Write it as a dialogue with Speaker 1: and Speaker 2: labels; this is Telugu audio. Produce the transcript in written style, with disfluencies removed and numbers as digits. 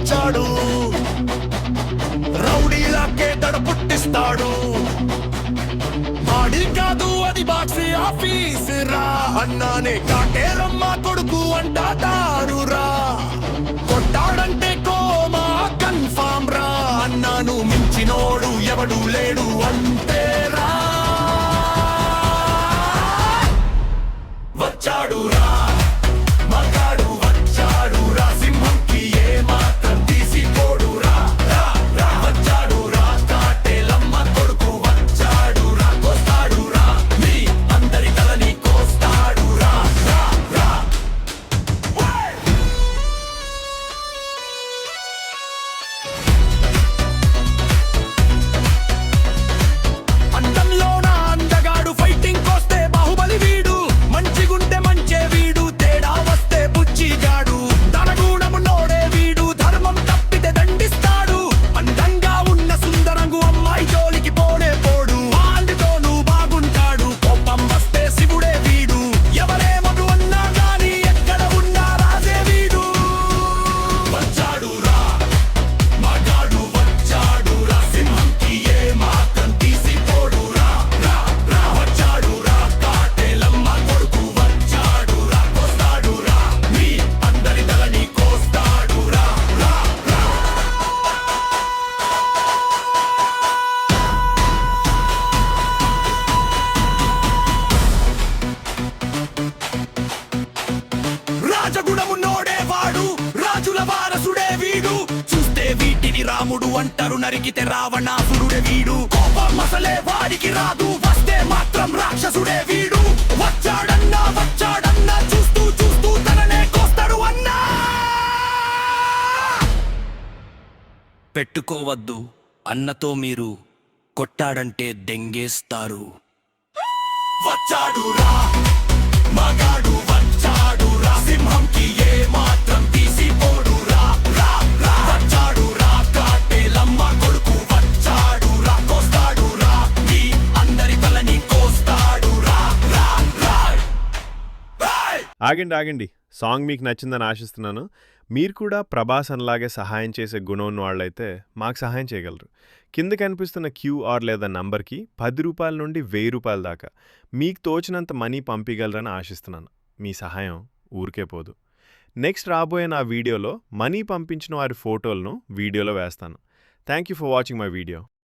Speaker 1: వచ్చాడు, రౌడీలాకే దడ పుట్టిస్తాడు. ఆడి కాదు అది బాక్సీ ఆఫీస్ రా, అన్నానే కాటేరమ్మ కొడుకు అంటారురా. కొట్టాడంటే కోమా కన్ఫామ్ రా, అన్నాను మించినోడు ఎవడు లేడు అంతేరా. వచ్చాడు రా మగాడు, వచ్చాడు రా సింహంకి ఏ మాత్రం తీసిపోడు రా. వచ్చాడు రా కాటేలమ్మ కొడుకు, వచ్చాడు రా కోస్తాడు రా, మీ అందరి తలని కోస్తాడు రా. అందంలోన అందగాడు, ఫైటింగ్ కోస్తే బాహుబలి వీడు, మంచిగుంటే మంచే వీడు, తేడా వస్తే బుచ్చిగాడు. దనగూడము నోడే వీడు, ధర్మం తప్పితే దండిస్తాడు. అందంగా ఉన్న సుందరంగు అమ్మాయి జోలికి పోనే పోడు, వాళ్ళతోనూ బాగుంటాడు. కోపం వస్తే శివుడే వీడు, ఎవరేమను అన్నా గాని ఎక్కడ ఉన్నా రాజే వీడు. వచ్చాడు రా మగాడు, వచ్చాడు రా సింహంకి ఏ మాత్రం తీసిపోడు రా. వచ్చాడు రా కాటేలమ్మ కొడుకు, వచ్చాడు రా కోస్తాడు రా, మీ అందరి తలని కోస్తాడు రా. రాజగుణమున్నోడే వాడు, రాజుల వారసుడే వీడు, చూస్తే వీటిని రాముడు అంటారు, నరికితే రావణాసురుడే వీడు. కోపం అసలే వాడికి రాదు, వస్తే మాత్రం రాక్షసుడే వీడు. వచ్చాడన్నా చూస్తూ చూస్తూ తననే కోస్తాడు అన్నా. పెట్టుకోవద్దు అన్నతో మీరు, కొట్టాడంటే దెంగేస్తారు. వచ్చాడు రా మగాడు, వచ్చాడు రా సింహంకి ఏ మాత్రం తీసిపోడు రా. వచ్చాడు రా కాటేలమ్మ కొడుకు, వచ్చాడు రా కోస్తాడు రా, మీ అందరి తలని కోస్తాడు రా.
Speaker 2: ఆగండి, సాంగ్ మీకు నచ్చిందని ఆశిస్తున్నాను. మీరు కూడా ప్రభాస్ అన్లాగే సహాయం చేసే గుణం ఉన్న వాళ్ళైతే మాకు సహాయం చేయగలరు. కింద కనిపిస్తున్న క్యూఆర్ లేదా నంబర్కి 10 రూపాయల నుండి 1000 రూపాయల దాకా మీకు తోచినంత మనీ పంపించగలరని ఆశిస్తున్నాను. మీ సహాయం ఊరికే పోదు. నెక్స్ట్ రాబోయే నా వీడియోలో మనీ పంపించిన వారి ఫోటోలను వీడియోలో వేస్తాను. Thank you for watching my video.